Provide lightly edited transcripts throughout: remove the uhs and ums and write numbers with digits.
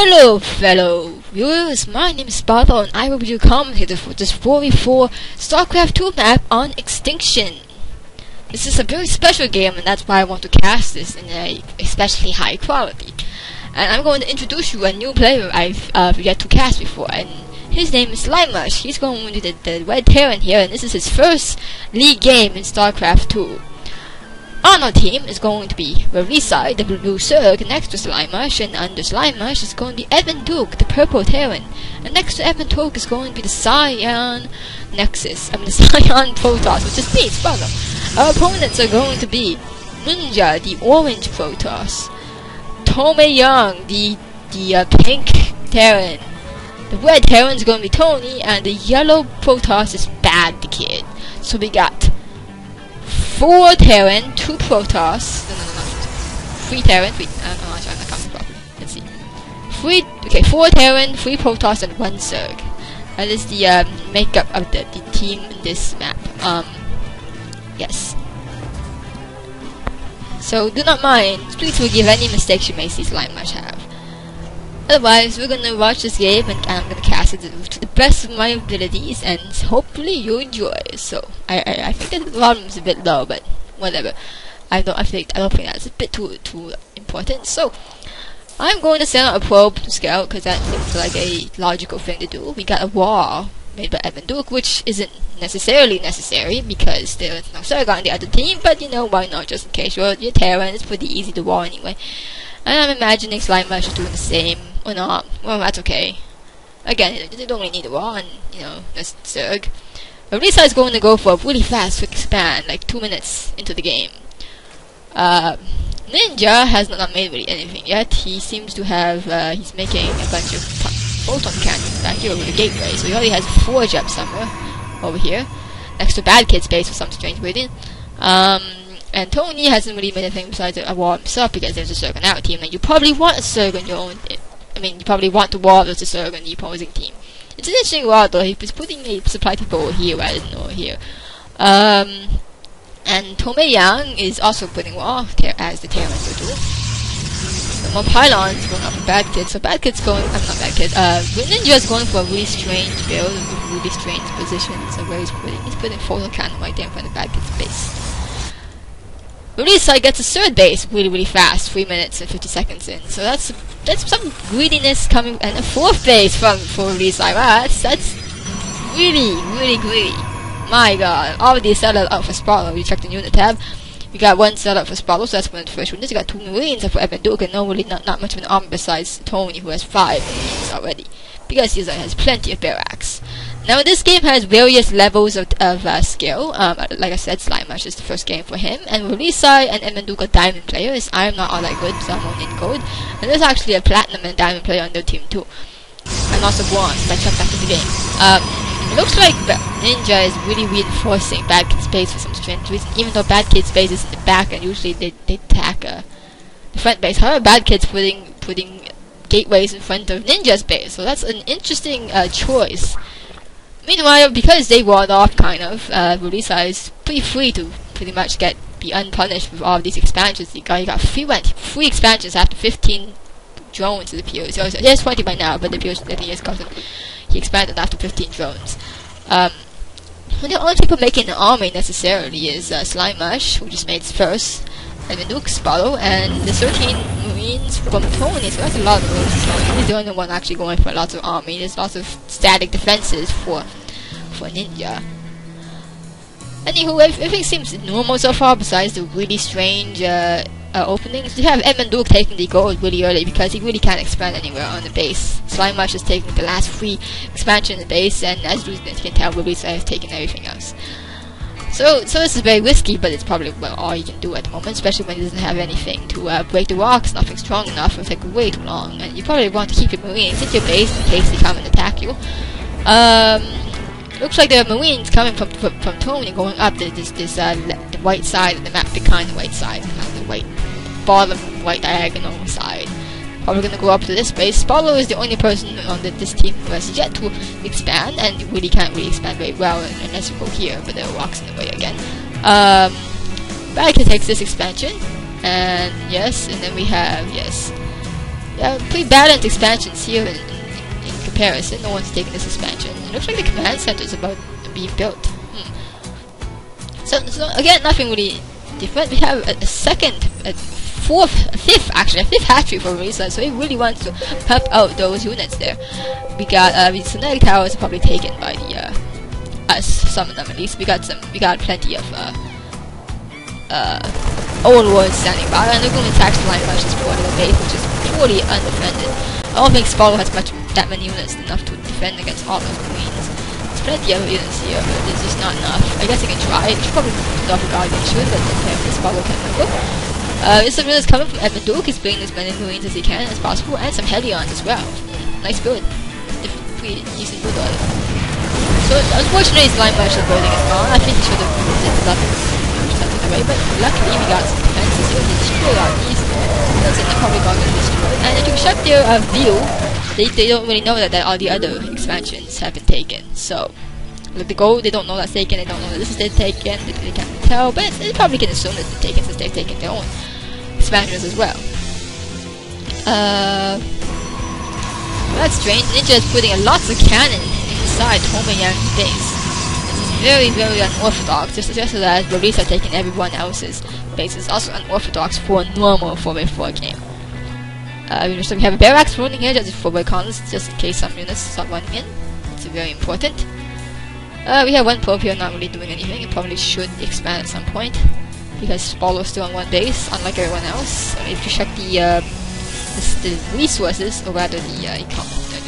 Hello fellow viewers, my name is Spotto and I will be your commentator for this 4v4 StarCraft 2 map on Extinction. This is a very special game and that's why I want to cast this in a especially high quality. And I'm going to introduce you a new player I've yet to cast before, and his name is SlimeMush. He's going to be the Red Terran here, and this is his first league game in StarCraft 2. On our team is going to be Verisi, the blue zerg, next to SlimeMush, and under SlimeMush is going to be edmendduke, the purple terran, and next to edmendduke is going to be the Cyan protoss, which is me, Spotto. Our opponents are going to be Ninja, the orange protoss, Young, the pink terran, the red terran is going to be Tony, and the yellow protoss is Bad the Kid. So we got 4 terran, 2 protoss, 3 terran, 3, I'm not counting properly, let's see. 4 terran, 3 protoss, and 1 zerg. That is the makeup of the team in this map. Yes. So do not mind, please forgive any mistakes you may see SlimeMush have. Otherwise, we're gonna watch this game and I'm gonna cast it to the best of my abilities, and hopefully you enjoy. So I think that the volume is a bit low, but whatever. I don't think that's a bit too important. So I'm going to send out a probe to scout because that seems like a logical thing to do. We got a wall made by edmendduke, which isn't necessarily necessary because there's no zerg on the other team, but you know, why not, just in case. Your terran is pretty easy to wall anyway. And I'm imagining SlimeMush is doing the same, or not. Well, that's okay. Again, they don't really need a wall, and you know, that's zerg. Verisi is going to go for a really fast quick expand, like 2 minutes into the game. Ninja has not made really anything yet. He seems to have, he's making a bunch of photon cannons back here over the gateway, so he already has 4 jets somewhere over here, next to Bad Kid's base for some strange reason. And Tony hasn't really made anything besides a wall himself because there's a zerg on our team, and you probably want a zerg on your own. You probably want the wall there's a zerg on the opposing team. It's an interesting wall though. He's putting a supply depot over here rather than over here. And Young is also putting wall as the terran would do. Some more pylons going up for Bad Kid. So Bad Kid's going, I'm not Bad Kid, Ninja's going for a really strange build, a really strange position. So where he's putting photon cannon right there in front of Bad Kid's base. Verisi gets a third base really fast, 3 minutes and 50 seconds in. So that's some greediness coming, and a 4th base for Verisi. Wow, that's really greedy. My god, all of these set out for Spotto. We checked the unit tab. We got 1 set up for Spotto, so that's one of the first units. We got 2 Marines for edmendduke, and not much of an army besides Tony, who has 5 Marines already, because he has plenty of barracks. Now this game has various levels of skill. Like I said, SlimeMush is the first game for him, and Verisi and edmendduke are diamond players. I'm not all that good, so I'm only in gold. And there's actually a platinum and diamond player on their team too, and also bronze. I checked after the game. It looks like Ninja is really reinforcing Bad Kid's base for some strange reason, even though Bad Kid's base is in the back and usually they attack the front base. However, Bad Kid's putting gateways in front of Ninja's base, so that's an interesting choice. Meanwhile, because they walled off kind of, Verisi is pretty free to pretty much be unpunished with all of these expansions. He got 3 expansions after 15 drones, it appears. So he has 20 by now, but it appears that he expanded after 15 drones. The only people making an army necessarily is SlimeMush, who just made his first, edmendduke, Spotto, and the 13 Marines from Tony. So that's a lot of Marines from Tony. He's the only one actually going for lots of army. There's lots of static defenses for Ninja. Anywho, everything seems normal so far besides the really strange openings. You have edmendduke taking the gold really early because he really can't expand anywhere on the base. SlimeMush is taking the last 3 expansion in the base, and as you can tell, Verisi has taken everything else. So this is very risky, but it's probably all you can do at the moment, especially when he doesn't have anything to break the rocks, nothing strong enough. It'll take way too long, and you probably want to keep your Marines in your base in case they come and attack you. Looks like there are Marines coming from Tony going up the white side of the map, behind the white side, not the bottom white diagonal side. Probably gonna go up to this base. Spotto is the only person on this team who has yet to expand, and you really can't expand very well unless you go here, but there are rocks in the way again. Bad Kid takes this expansion, and yes, and then we have, yes, Yeah, pretty balanced expansions here in comparison. No one's taking this expansion. It looks like the command center is about to be built. So again, nothing really different. We have a fifth hatchery for Verisi, so he really wants to help out those units there. We got the Synthetic Towers are probably taken by the some of them at least. We got plenty of old wards standing by, and they're going to attack SlimeMush for the base, which is poorly undefended. I don't think Spotto has that many units enough to defend against all those queens. There's plenty of units here, but it's just not enough. I guess he can try. He should probably double guardian shoot, but apparently Spotto can go. This is coming from edmendduke. He's bringing as many marines as he can as possible, and some Helions as well. Nice build. Pretty decent build on it. So unfortunately, SlimeMush building is gone. I think he should have ended up something away, but luckily we got some defenses here to destroy our these. And they're probably going to destroy. And if you check their view, they don't really know that all the other expansions have been taken. So with the gold, they don't know that's taken. They don't know that this is taken. They can't tell, but they probably can assume that it's been taken since they've taken their own expansions as well. That's strange. Ninja is putting lots of cannon inside Tomoyang's base. This is very, very unorthodox. Just that Verisi are taking everyone else's base. It's also unorthodox for a normal 4x4 game. So we have a barracks running here just for recons, just in case some units start running in. It's very important. We have one probe here not really doing anything. It probably should expand at some point because Spotto's still on one base, unlike everyone else. If you check the resources, or rather the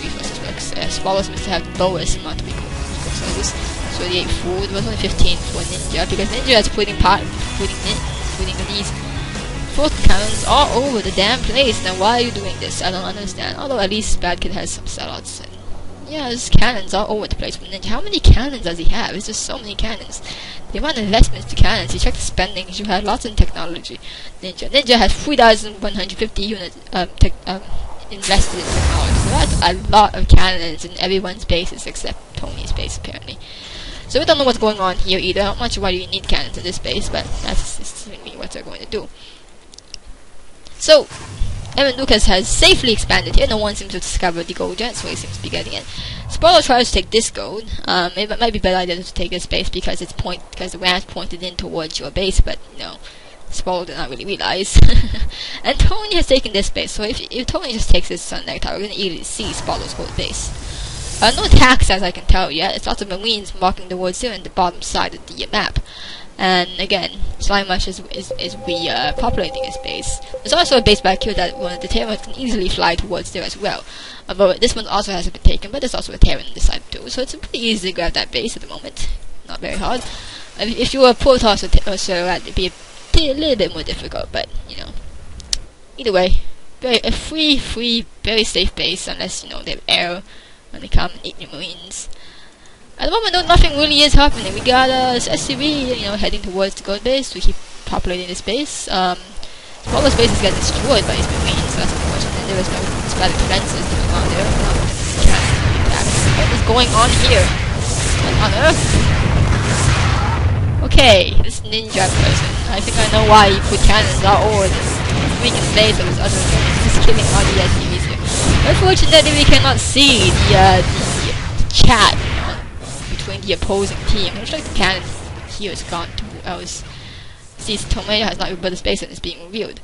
resources works, Spotto seems to have the lowest amount of resources. So 38 food was only 15 for Ninja, because Ninja is putting these fourth cannons all over the damn place. Now why are you doing this? I don't understand. Although at least Bad Kid has some sellouts. And yeah, there's cannons all over the place for Ninja. How many cannons does he have? It's just so many cannons. The amount of investments to cannons. You check the spending. You have lots of technology. Ninja has 3,150 units invested in technology. So that's a lot of cannons in everyone's bases except Tony's base apparently. So we don't know what's going on here either. I'm not sure why you need cannons in this base, but that's certainly what they're going to do. So edmendduke has safely expanded here. No one seems to have discovered the gold yet, so he seems to be getting it. Spotto tries to take this gold. It might be a better idea to take this base because the ram's pointed in towards your base, but Spotto did not really realize. And Tony has taken this base, so if Tony just takes this Sunlight Tower, we're going to easily see Spotto's gold base. No attacks as I can tell yet. It's lots of marines marking the wards here on the bottom side of the map. And again, SlimeMush is repopulating his base. There's also a base back here that one of the Terrans can easily fly towards there as well. Although this one also hasn't been taken, but there's also a Terran on this side too. So it's pretty easy to grab that base at the moment. Not very hard. If you were a protoss or zerg, it'd be a little bit more difficult, but either way, a free, very safe base unless they have air when they come and eat your marines. At the moment, though, nothing really is happening. We got SCV, heading towards the gold base to keep populating this base. Spotto's base is getting destroyed by his marines, so that's unfortunate. There is no static defenses going on there. What is going on here? What on earth? Okay, this ninja person. I think I know why he put cannons all over this weakened base of his other units. He's killing all the SCVs here. Unfortunately, we cannot see the chat between the opposing team. It looks like the cannon here is gone to else. Sees Tomato has not rebuilt the space and is being revealed.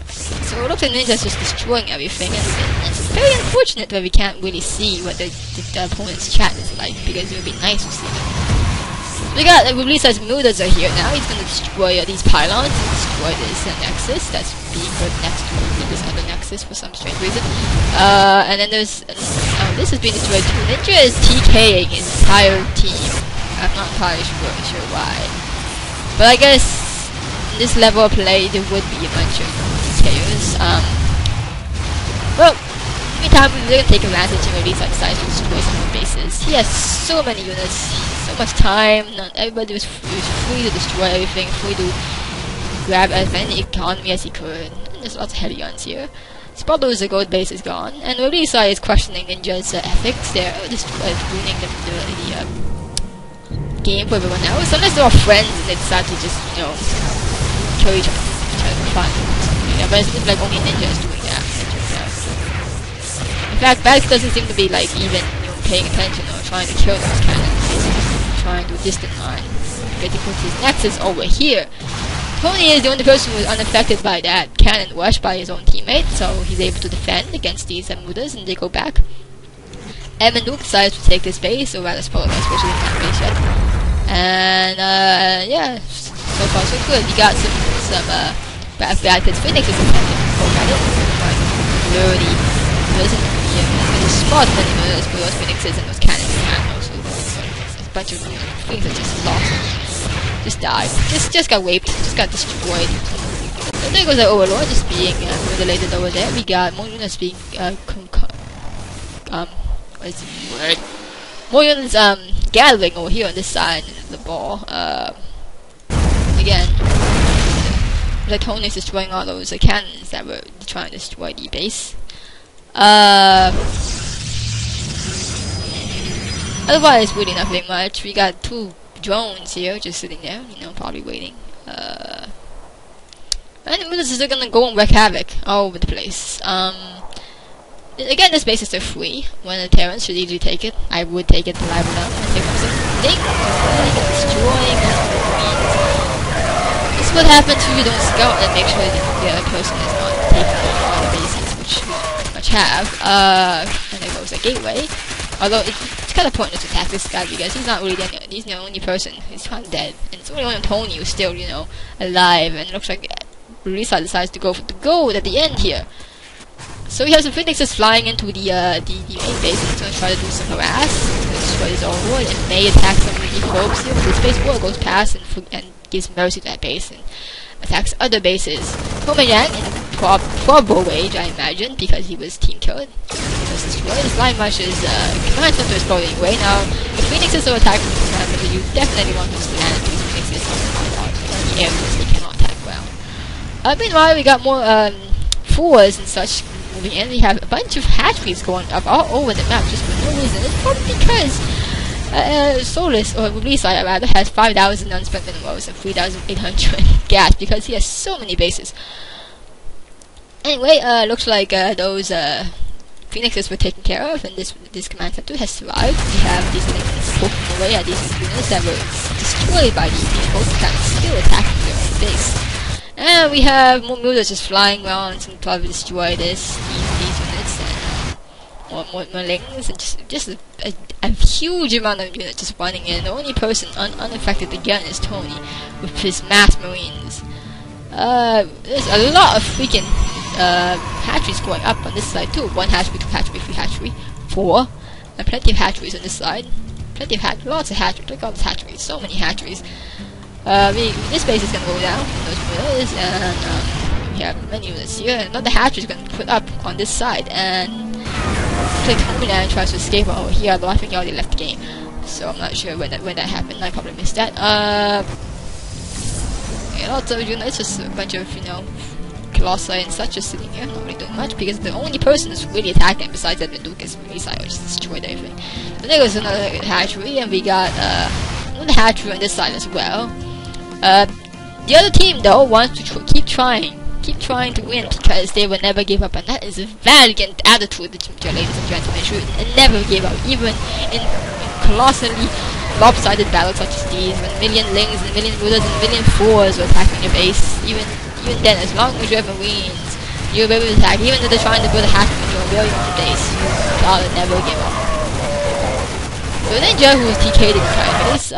So it looks like Ninja's just destroying everything, and it's very unfortunate that we can't really see what the opponent's chat is like, because it would be nice to see. We got Verisi's Mudas are here now. He's gonna destroy these pylons and destroy this nexus that's being put next to this other nexus for some strange reason. And then there's this is being destroyed too. Ninja is TKing his entire team. I'm not entirely sure why, but I guess in this level of play there would be a bunch of TKers. Well, meantime we're gonna take advantage of Verisi decides to destroy some of the bases. He has so many units. So much time, everybody was free to destroy everything, free to grab as many economy as he could, and there's lots of Helions here. Spotto's gold base is gone, and Verisi is questioning Ninja's ethics. They're just ruining the game for everyone else, unless they're all friends and they decide to just, kill each other for fun. Yeah, but it's like only Ninja is doing that. In fact, Bags doesn't seem to be like even paying attention or trying to kill those cannons. He's trying to distant line. Because he puts his nexus over here. Tony is the only person who is unaffected by that cannon rush by his own teammate, so he's able to defend against these mutas, and they go back. Edmendduke decides to take this base, or rather Spotto, especially in that base yet. And yeah, so far so good. He got some bad kids. Phoenix is attempting to poke at it. Dirty. He doesn't really spot many murders for those Phoenixes and those cannons and also a bunch of things that just lost. Just died. Just got raped. Just got destroyed. So there goes the Overlord just being mutilated over there. We got more units being what's the word? More units gathering over here on this side of the ball. Again, the Tony is destroying all those cannons that were trying to destroy the base. Otherwise, really nothing much. We got 2 drones here just sitting there, you know, probably waiting. And the militants are gonna go and wreak havoc all over the place. Again, this base is still free. One of the Terrans should easily take it. I would take it, but I would not. I take something destroying queens. This is what happens if you don't scout and make sure that the other person is not taking all the bases, which we pretty much have. And there goes the gateway. Although it's kind of pointless to attack this guy because he's not really he's the only person. He's kind of dead, and it's only one of Tony who's still, you know, alive. And it looks like Verisi decides to go for the gold at the end here. So we have some Phoenixes flying into the main base, and he's going to try to do some harass. He's going to destroy his own wood and may attack some of the folks here. But this base war goes past and gives mercy to that base and attacks other bases. Yang in probable rage, I imagine, because he was team killed. He was destroyed. SlimeMush is command center is floating away now. If Phoenixes are attacking the command center, you definitely want to stand these Phoenixes on the areas they cannot attack well. Meanwhile, we got more fours and such moving in. We have a bunch of hatcheries going up all over the map just for no reason. It's probably because Solus, or Verisi rather, has 5,000 unspent minerals and 3,800 gas because he has so many bases. Anyway, looks like those Phoenixes were taken care of, and this command center has survived. We have these things poking away at these units that were destroyed by these people that are still attacking their own base. And we have more mutas just flying around and probably destroy these units, and more lings, and just a huge amount of units just running in. The only person unaffected again is Tony with his mass marines. There's a lot of freaking hatcheries going up on this side too. 1 hatchery, 2 hatchery, 3 hatchery, 4, and plenty of hatcheries on this side. Plenty of lots of hatcheries. Look at all these hatcheries. So many hatcheries. This base is gonna go down. Those mutas, and we have many units here. Another hatchery is gonna put up on this side, and like Homeland tries to escape over here. Although I think he already left the game, so I'm not sure when that happened. I probably missed that. And lots of units, just a bunch of, you know, Colossi and such just sitting here, not really doing much, because the only person who's really attacking besides edmendduke is Verisi, which just destroyed everything. So there goes another hatchery, and we got another hatchery on this side as well. The other team though wants to keep trying to win because they will never give up, and that is a valiant attitude, ladies and gentlemen. Should never give up, even in colossally lopsided battles such as these, when a million lings and a million mutas and a million fours are attacking your base. Even then, as long as you have marines, you'll be able to attack. Even if they're trying to build a hatchery in your very own base, you gotta never give up. So Ninja, who is TK'd in the entire base,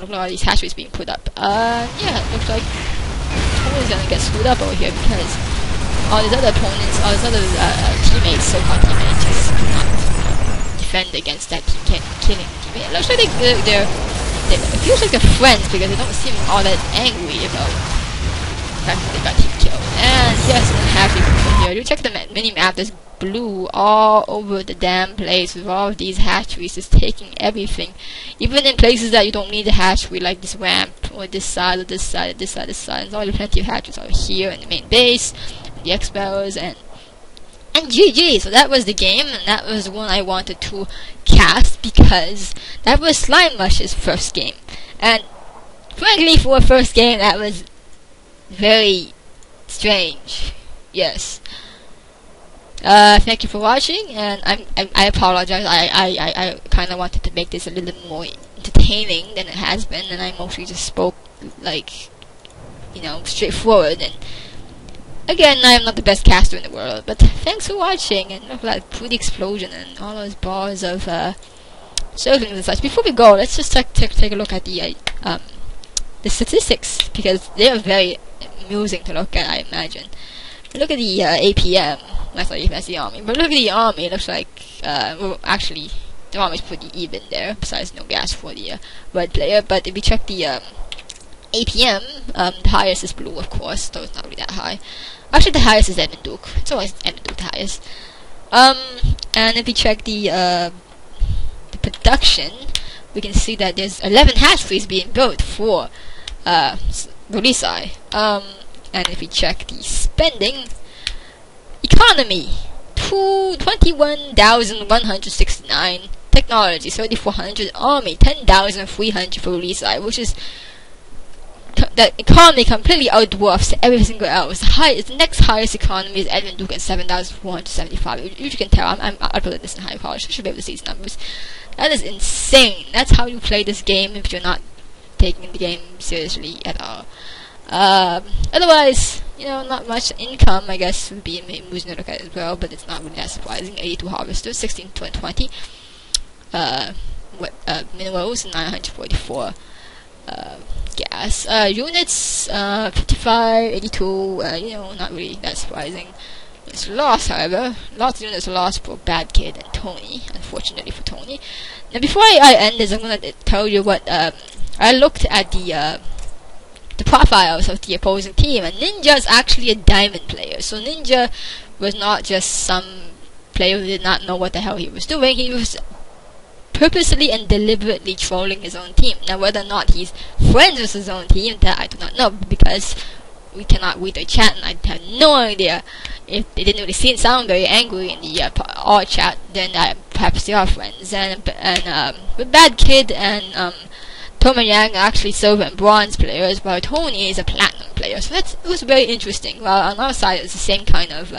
look at all these hatcheries being put up. Yeah, it looks like Tony's gonna get screwed up over here because all these other opponents, all these other teammates, so-called teammates, just cannot defend against that killing teammate. It looks like it feels like they're friends because they don't seem all that angry about the fact that they got team killed. And yes, I'm happy over here. You check the mini-map, there's blue all over the damn place with all of these hatcheries just taking everything. Even in places that you don't need a hatchery, like this ramp, or this side, or this side, or this side, this side. There's already plenty of hatcheries over here in the main base, the X-Barrels, and GG. So that was the game, and that was the one I wanted to cast because that was SlimeMush's first game. And frankly, for a first game, that was very strange. Yes. Thank you for watching, and I apologize. I kind of wanted to make this a little more entertaining than it has been, and I mostly just spoke like, you know, straightforward. And again, I am not the best caster in the world, but thanks for watching, and look at that pretty explosion and all those bars of circling and such. Before we go, let's just take a look at the statistics, because they are very amusing to look at, I imagine. Look at the APM. That's not even the army, but look at the army. It looks like well, actually, the army is pretty even there. Besides, no gas for the red player. But if we check the APM, the highest is blue, of course, though it's not really that high. Actually, the highest is edmendduke. It's always edmendduke the highest. And if we check the production, we can see that there's 11 hatcheries being built for Verisi. And if we check the spending, economy, 21,169, technology, 3,400, army, 10,300 for Verisi, which is the economy completely outdwarfs every single else. The next highest economy is edmendduke at 7,475. You can tell I'm uploading this in high quality. I should be able to see these numbers. That is insane. That's how you play this game if you're not taking the game seriously at all. Otherwise, you know, not much income, I guess, would be amusing to look at as well, but it's not really that surprising. 82 harvesters, 16 to 20, minerals, 944, gas, units, 55, 82, you know, not really that surprising. It's lost, however. Lots of units lost for Bad Kid and Tony, unfortunately for Tony. Now, before I end this, I'm gonna tell you what, I looked at the profiles of the opposing team, and Ninja's actually a diamond player. So Ninja was not just some player who did not know what the hell he was doing. He was purposely and deliberately trolling his own team. Now, whether or not he's friends with his own team, that I do not know, because we cannot read their chat, and I have no idea if they didn't really sound very angry in the our chat. Then perhaps they are friends. And with Bad Kid and Tom and Yang are actually silver and bronze players, while Tony is a platinum player. So it was very interesting. Well, on our side, it's the same kind of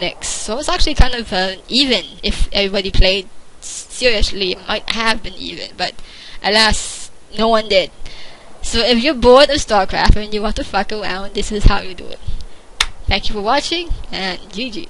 mix. So it's actually kind of even. If everybody played seriously, it might have been even, but alas, no one did. So if you're bored of StarCraft and you want to fuck around, this is how you do it. Thank you for watching, and GG.